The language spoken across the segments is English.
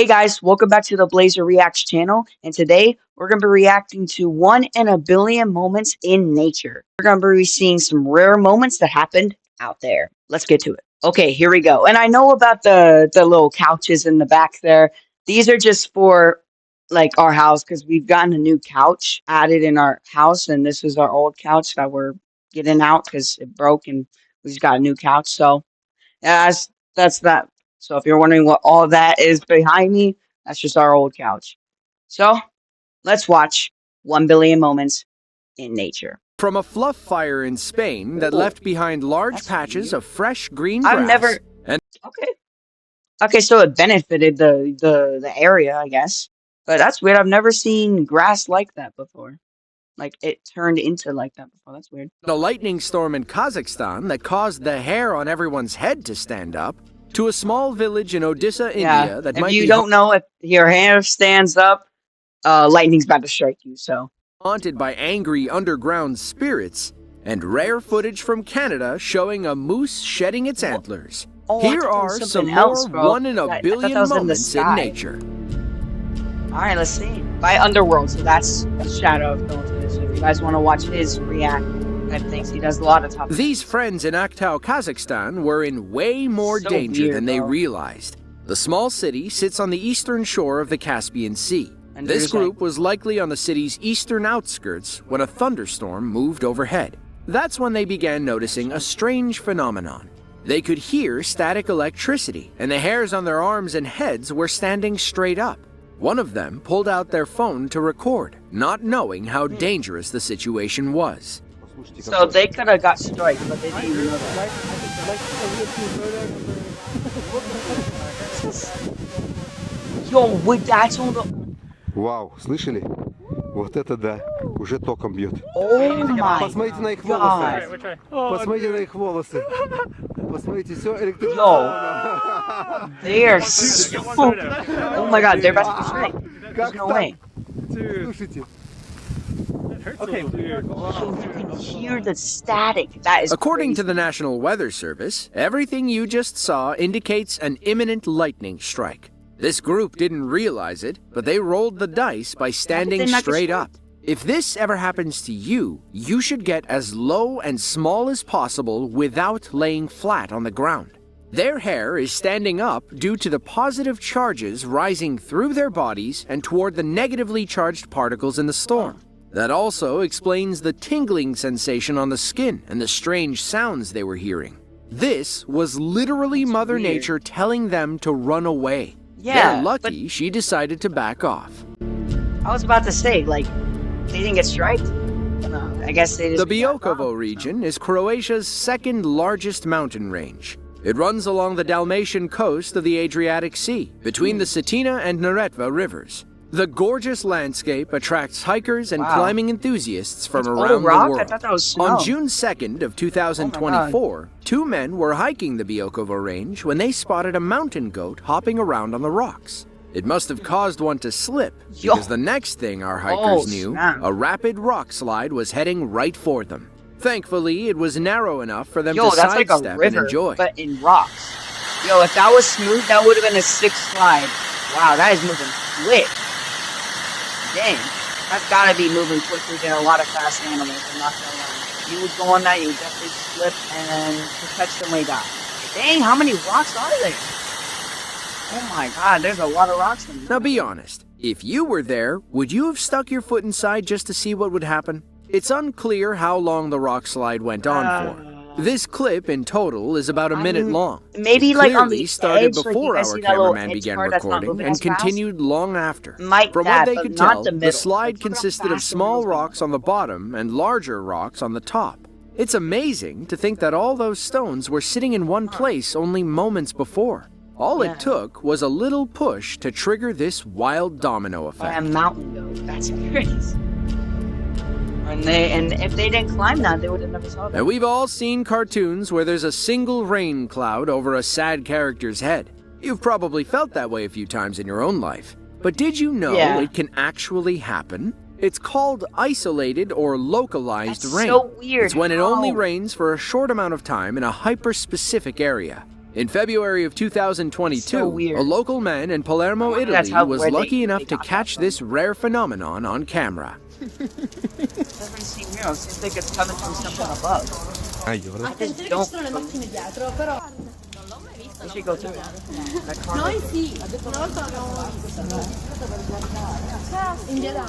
Hey guys, welcome back to the Blazer Reacts channel, and today we're going to be reacting to 1 in a billion moments in nature. We're going to be seeing some rare moments that happened out there. Let's get to it. Okay, here we go. And I know about the little couches in the back there. These are just for like our house because we've gotten a new couch added in our house, and this is our old couch that we're getting out because it broke, and we just got a new couch. So yeah, that's that. So if you're wondering what all that is behind me, that's just our old couch. So let's watch 1 billion moments in nature. From a fluff fire in Spain that left behind large patches of fresh green I've grass. never. Okay, so it benefited the area, I guess. But that's weird. I've never seen grass like that before. Like it turned into like that before. That's weird. A lightning storm in Kazakhstan that caused the hair on everyone's head to stand up, to a small village in Odisha, India that if might you be don't know if your hair stands up, lightning's about to strike you. So haunted by angry underground spirits, and rare footage from Canada showing a moose shedding its antlers. Here are some more 1 in a billion moments in nature. Alright, let's see. By Underworld, so that's a shadow of Philip. So if you guys want to watch his react type things, he does a lot of top. These friends in Aktau, Kazakhstan were in way more danger than they realized. The small city sits on the eastern shore of the Caspian Sea. And this group was likely on the city's eastern outskirts when a thunderstorm moved overhead. That's when they began noticing a strange phenomenon. They could hear static electricity, and the hairs on their arms and heads were standing straight up. One of them pulled out their phone to record, not knowing how dangerous the situation was. So they could have got strike, but they didn't even know that. Yo, that's on the... Вау, слышали? Вот это да, уже током бьет. Посмотрите на их волосы. Посмотрите на их волосы. Посмотрите, все электричество. They are so... Oh my god, they're about to strike. There's no way. Слушайте. Okay, so you can hear the static. That is According crazy. to the National Weather Service, everything you just saw indicates an imminent lightning strike. This group didn't realize it, but they rolled the dice by standing straight up. If this ever happens to you, you should get as low and small as possible without laying flat on the ground. Their hair is standing up due to the positive charges rising through their bodies and toward the negatively charged particles in the storm. That also explains the tingling sensation on the skin and the strange sounds they were hearing. This was literally Mother Nature telling them to run away. Yeah, they're lucky she decided to back off. I was about to say, like, they didn't get striked? No, I guess they just... The Biokovo region is Croatia's second largest mountain range. It runs along the Dalmatian coast of the Adriatic Sea, between the Cetina and Neretva rivers. The gorgeous landscape attracts hikers and climbing enthusiasts from around the world. I thought that was snow. On June 2nd of 2024, two men were hiking the Biokovo range when they spotted a mountain goat hopping around on the rocks. It must have caused one to slip, because the next thing our hikers knew, a rapid rock slide was heading right for them. Thankfully, it was narrow enough for them to sidestep and enjoy. But in rocks. Yo, if that was smooth, that would have been a sick slide. Wow, that is moving quick. Dang, that's gotta be moving quicker than a lot of fast animals. I'm not gonna lie. You would go on that, you would definitely slip and potentially die. Dang, how many rocks are there? Oh my god, there's a lot of rocks in there. Now be honest, if you were there, would you have stuck your foot inside just to see what would happen? It's unclear how long the rock slide went on for. This clip in total is about a minute long. Maybe it like on the started edge, before like our cameraman began recording and continued long after. From what they could tell, the slide consisted of small rocks on the bottom and larger rocks on the top. It's amazing to think that all those stones were sitting in one place only moments before. All it took was a little push to trigger this wild domino effect. A mountain goat, that's crazy. And if they didn't climb that, they would have never saw that. Now, we've all seen cartoons where there's a single rain cloud over a sad character's head. You've probably felt that way a few times in your own life. But did you know it can actually happen? It's called isolated or localized rain. So weird. It's when it only rains for a short amount of time in a hyper-specific area. In February of 2022, So weird. a local man in Palermo, That's Italy, how- was where they- lucky enough they to got that catch from. this rare phenomenon on camera. Doesn't seem real. It seems like it's coming from something above. Aiuto. Attenzione che don't- ci sono le macchine dietro, però We should go through it. That car noi right sì, una volta l'abbiamo vista. Indietro.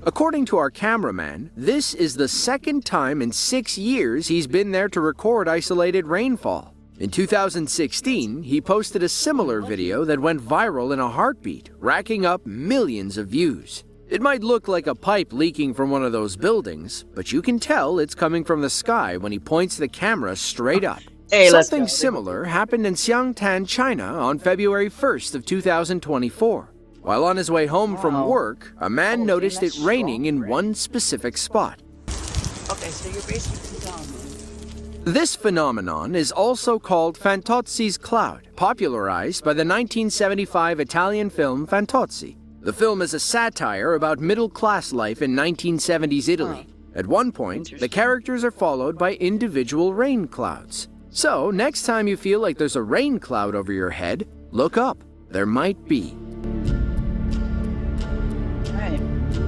According to our cameraman, this is the second time in 6 years he's been there to record isolated rainfall. In 2016, he posted a similar video that went viral in a heartbeat, racking up millions of views. It might look like a pipe leaking from one of those buildings, but you can tell it's coming from the sky when he points the camera straight up. Hey, let's Something go. similar happened in Xiangtan, China on February 1st of 2024. While on his way home from Wow. work, a man Oh, noticed damn, it that's raining in strong, one specific spot. Okay, so you're basically telling me. This phenomenon is also called Fantozzi's cloud, popularized by the 1975 Italian film Fantozzi. The film is a satire about middle-class life in 1970s Italy. At one point, the Interesting. characters are followed by individual rain clouds. So, next time you feel like there's a rain cloud over your head, look up. There might be. Alright,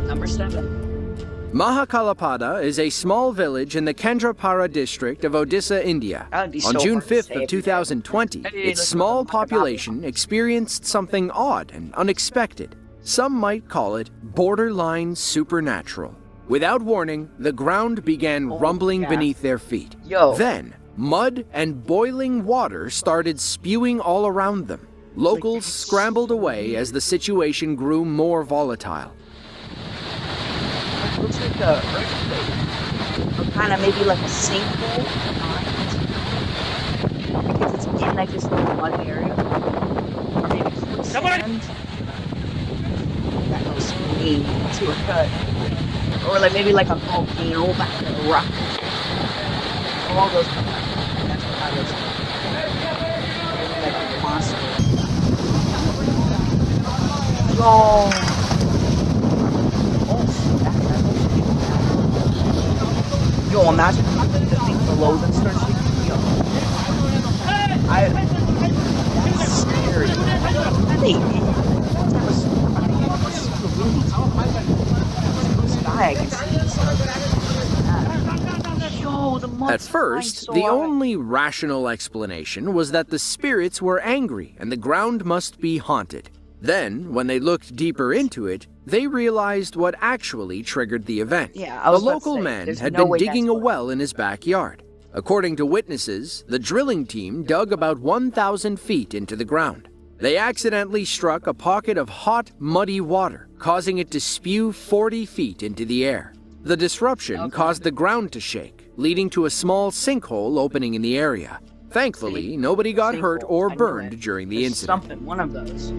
number 7. Mahakalapada is a small village in the Kendrapara district of Odisha, India. That would be On so June hard to 5th say of if you 2020, Hey, its listen small to Mahakalapada. population experienced something odd and unexpected. Some might call it borderline supernatural. Without warning, the ground began rumbling yeah. beneath their feet. Yo. Then, mud and boiling water started spewing all around them. Locals scrambled away as the situation grew more volatile. It looks like a earthquake. Or kind of maybe like a sinkhole. Because it's in like this little mud area. Or maybe quicksand. That goes clean to a cut. Or like maybe like a volcano back in the rock. All those. That's what that looks like. Maybe like a monster. Yo. Yo, imagine the thing below them starts shaking. Yo. That's scary. Hey, that was super windy too. Blue sky, I can see. Yo, the mud's At first, flying so the high. only rational explanation was that the spirits were angry and the ground must be haunted. Then, when they looked deeper into it, they realized what actually triggered the event. Yeah, I A was about to local say, man there's had no been way digging a that's what- well in his backyard. According to witnesses, the drilling team dug about 1,000 feet into the ground. They accidentally struck a pocket of hot, muddy water, causing it to spew 40 feet into the air. The disruption caused the ground to shake, leading to a small sinkhole opening in the area. Thankfully, nobody got hurt Sinkhole. or I knew burned it. during the There's incident. Something, one of those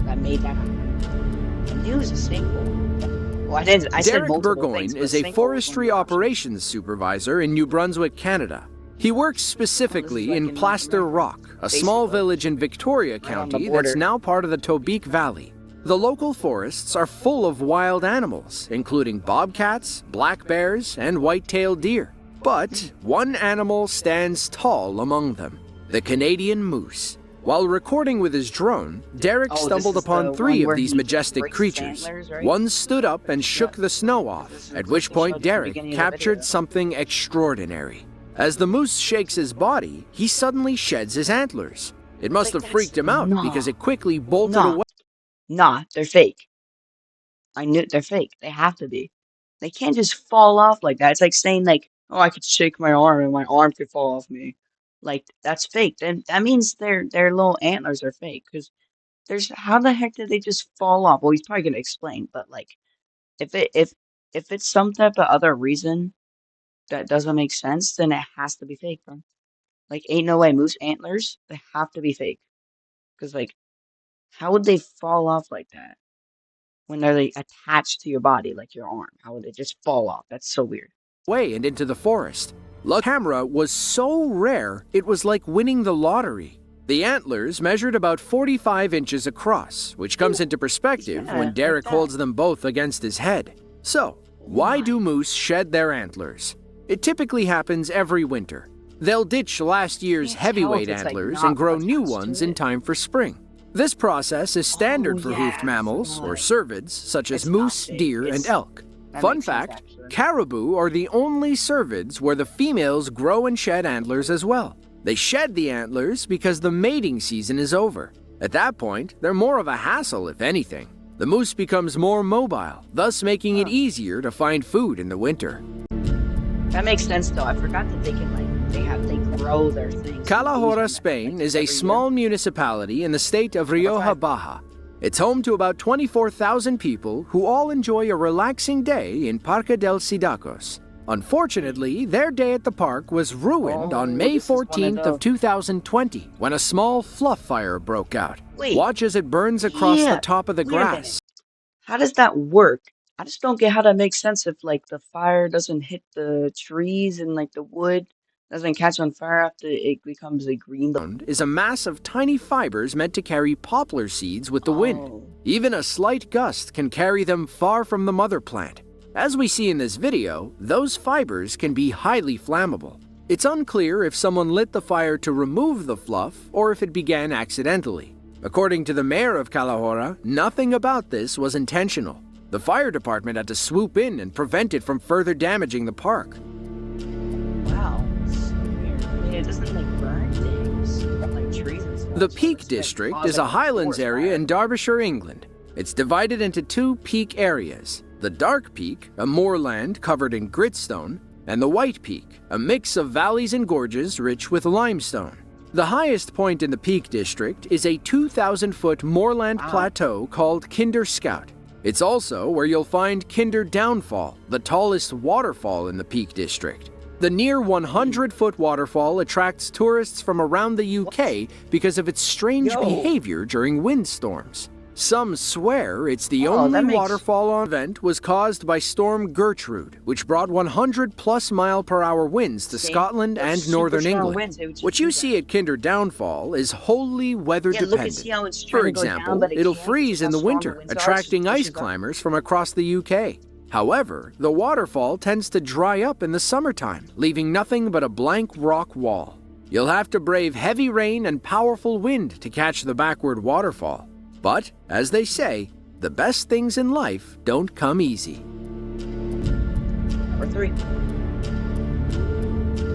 that made that happen. I knew it was a sinkhole. Well, I didn't. I said Derek multiple Burgoyne things, but is a sinkhole was forestry one of the options. operations supervisor in New Brunswick, Canada. He works specifically like in in Plaster North Rock, a small basically. village in Victoria on the County border. that's now part of the Tobique Valley. The local forests are full of wild animals, including bobcats, black bears, and white-tailed deer. But one animal stands tall among them, the Canadian moose. While recording with his drone, Derek Oh, this stumbled is the upon one 3 of where these he majestic breaks his creatures. antlers, right? One stood up and shook the snow off, This is at what which they point showed at the Derek beginning of the captured video. something extraordinary. As the moose shakes his body, he suddenly sheds his antlers. It must Like, have freaked that's him out not- because it quickly bolted not. away. Nah, they're fake. I knew they're fake. They have to be. They can't just fall off like that. It's like saying like, "Oh, I could shake my arm and my arm could fall off me." Like that's fake. Then that means their little antlers are fake. Because there's how the heck did they just fall off? Well, he's probably gonna explain, but like, if it's some type of other reason that doesn't make sense, then it has to be fake, bro. Like, ain't no way moose antlers. They have to be fake. Because like, how would they fall off like that? When they're like attached to your body, like your arm. How would it just fall off? That's so weird. And into the forest. The camera was so rare, it was like winning the lottery. The antlers measured about 45 inches across, which comes into perspective Yeah, when like Derek that. holds them both against his head. So, why do moose shed their antlers? It typically happens every winter. They'll ditch last year's Can't tell if heavyweight it's, like, antlers not and grow attached new to ones in it. time for spring. This process is standard for yeah, hoofed mammals, or it's cervids, such as It's not moose, big. deer, It's- and elk. that Fun makes sense, fact, actually. caribou are the only cervids where the females grow and shed antlers as well. They shed the antlers because the mating season is over. At that point, they're more of a hassle, if anything. The moose becomes more mobile, thus making it easier to find food in the winter. That makes sense, though. I forgot that they can, like, they grow their things. Calahorra, Spain is a small municipality in the state of Rioja Baja. It's home to about 24,000 people who all enjoy a relaxing day in Parque del Sidacos. Unfortunately, their day at the park was ruined on May this is one of 14th the- of 2020 when a small fluff fire broke out. Wait. Watch as it burns across Yeah, the top of the wait a minute. grass. How does that work? I just don't get how that makes sense if, like, the fire doesn't hit the trees and, like, the wood doesn't catch on fire after it becomes a green. Is a mass of tiny fibers meant to carry poplar seeds with the wind. Oh. Even a slight gust can carry them far from the mother plant. As we see in this video, those fibers can be highly flammable. It's unclear if someone lit the fire to remove the fluff or if it began accidentally. According to the mayor of Calahorra, nothing about this was intentional. The fire department had to swoop in and prevent it from further damaging the park. Wow. It's weird. I mean, it doesn't, like, burn things, like trees and stuff. The so Peak it's, like, District cause, is a like, highlands forest area fire. in Derbyshire, England. It's divided into two peak areas, the Dark Peak, a moorland covered in gritstone, and the White Peak, a mix of valleys and gorges rich with limestone. The highest point in the Peak District is a 2,000-foot moorland plateau called Kinder Scout. It's also where you'll find Kinder Downfall, the tallest waterfall in the Peak District. The near 100-foot waterfall attracts tourists from around the UK because of its strange behavior during windstorms. Some swear it's the Oh, only that makes- waterfall on event was caused by Storm Gertrude, which brought 100-plus mile-per-hour winds to See? Scotland Those and super northern strong England. winds, they would just What you do see that. at Kinder Downfall is wholly weather Yeah, look and dependent. see how it's For trying to go down, example, but it it'll can't freeze in because the how strong winter, winds are, attracting it just ice pushes up. climbers from across the UK. However, the waterfall tends to dry up in the summertime, leaving nothing but a blank rock wall. You'll have to brave heavy rain and powerful wind to catch the backward waterfall. But, as they say, the best things in life don't come easy. Number 3.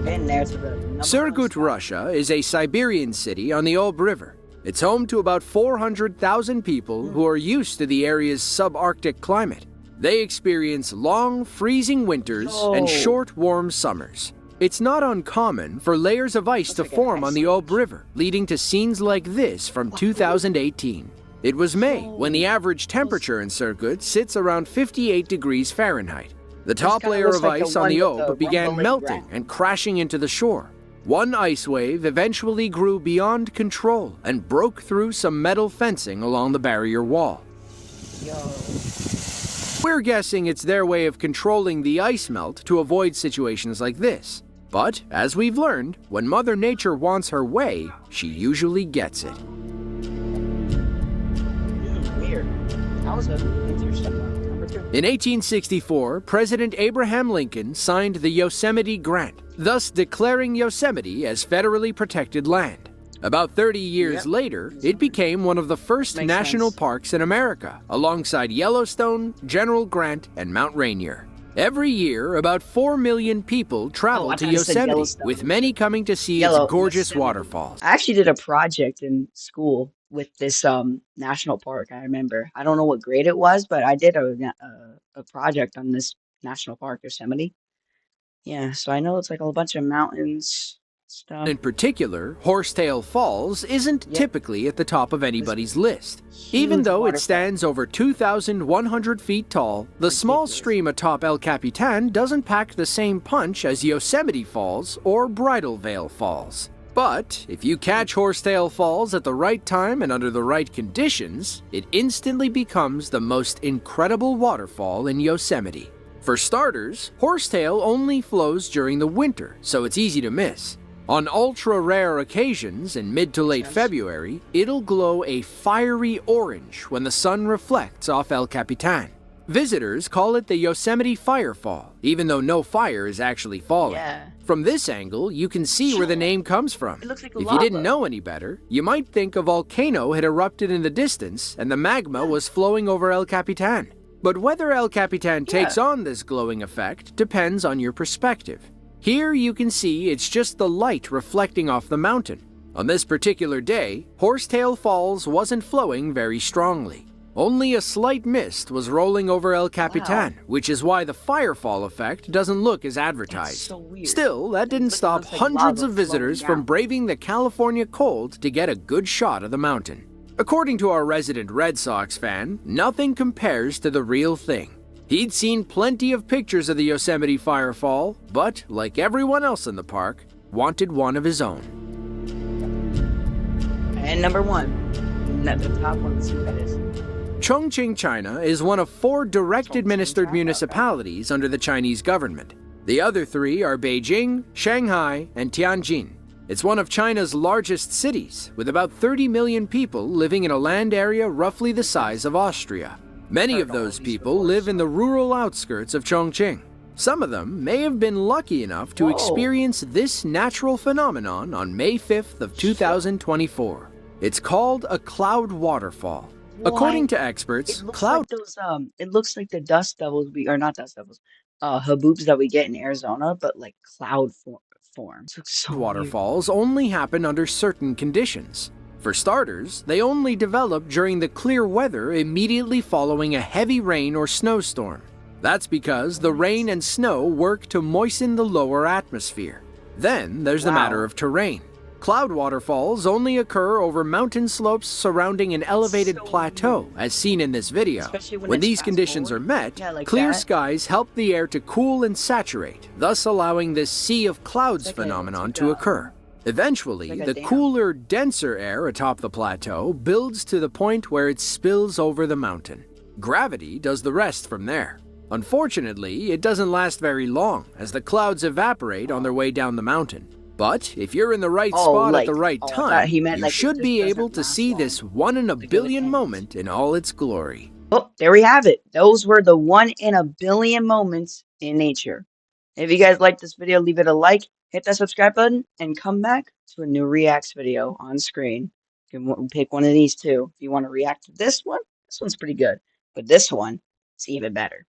And there's the number Surgut, one spot. Russia is a Siberian city on the Ob River. It's home to about 400,000 people who are used to the area's subarctic climate. They experience long, freezing winters and short, warm summers. It's not uncommon for layers of ice to like an form on the ice Ob River, leading to scenes like this from 2018. It was May when the average temperature in Surgut sits around 58 degrees Fahrenheit. The top kinda layer looks of like the ice on one the with the Ob began rumbling melting ground. and crashing into the shore. One ice wave eventually grew beyond control and broke through some metal fencing along the barrier wall. We're guessing it's their way of controlling the ice melt to avoid situations like this. But, as we've learned, when Mother Nature wants her way, she usually gets it. Weird. That was an interesting one. Number 2. In 1864, President Abraham Lincoln signed the Yosemite Grant, thus declaring Yosemite as federally protected land. About 30 years later, it became one of the first Makes national sense. parks in America, alongside Yellowstone, General Grant, and Mount Rainier. Every year, about 4 million people travel I to thought you said Yosemite, Yellowstone. with many coming to see Yellow- its gorgeous Yosemite. waterfalls. I actually did a project in school with this national park. I remember. I don't know what grade it was, but I did a project on this national park, Yosemite. Yeah, so I know it's like a bunch of mountains stuff. In particular, Horsetail Falls isn't typically at the top of anybody's list. Even Huge though it waterfall. stands over 2,100 feet tall, the small Ridiculous. stream atop El Capitan doesn't pack the same punch as Yosemite Falls or Bridal Veil Falls. But if you catch Horsetail Falls at the right time and under the right conditions, it instantly becomes the most incredible waterfall in Yosemite. For starters, Horsetail only flows during the winter, so it's easy to miss. On ultra-rare occasions in mid to late February, it'll glow a fiery orange when the sun reflects off El Capitan. Visitors call it the Yosemite Firefall, even though no fire is actually falling. Yeah. From this angle, you can see where the name comes from. It looks like If lava. you didn't know any better, you might think a volcano had erupted in the distance and the magma was flowing over El Capitan. But whether El Capitan takes on this glowing effect depends on your perspective. Here you can see it's just the light reflecting off the mountain. On this particular day, Horsetail Falls wasn't flowing very strongly. Only a slight mist was rolling over El Capitan, which is why the firefall effect doesn't look as advertised. So weird. Still, that didn't stop looks like hundreds lava of visitors flowing from down. braving the California cold to get a good shot of the mountain. According to our resident Red Sox fan, nothing compares to the real thing. He'd seen plenty of pictures of the Yosemite firefall, but, like everyone else in the park, wanted one of his own. And number 1. Not the top one. Let's see what that is. Chongqing, China is one of 4 direct administered municipalities under the Chinese government. The other 3 are Beijing, Shanghai, and Tianjin. It's one of China's largest cities, with about 30 million people living in a land area roughly the size of Austria. Many of those people live in the rural outskirts of Chongqing. Some of them may have been lucky enough to experience this natural phenomenon on May 5th of 2024. It's called a cloud waterfall. According to experts, cloud... It looks like the dust devils or not dust devils, haboobs that we get in Arizona, but like cloud form. It looks so waterfalls only happen under certain conditions. For starters, they only develop during the clear weather immediately following a heavy rain or snowstorm. That's because the rain and snow work to moisten the lower atmosphere. Then there's the matter of terrain. Cloud waterfalls only occur over mountain slopes surrounding an elevated plateau, as seen in this video. When these conditions are met, clear skies help the air to cool and saturate, thus allowing this sea of clouds phenomenon to occur. Eventually, the cooler, denser air atop the plateau builds to the point where it spills over the mountain. Gravity does the rest from there. Unfortunately, it doesn't last very long, as the clouds evaporate on their way down the mountain. But if you're in the right spot at the right time, you should be able to see this 1 in a billion moment in all its glory. Oh, there we have it. Those were the 1 in a billion moments in nature. If you guys liked this video, leave it a like, hit that subscribe button, and come back to a new reacts video on screen. You can pick one of these too. If you want to react to this one's pretty good. But this one, it's even better.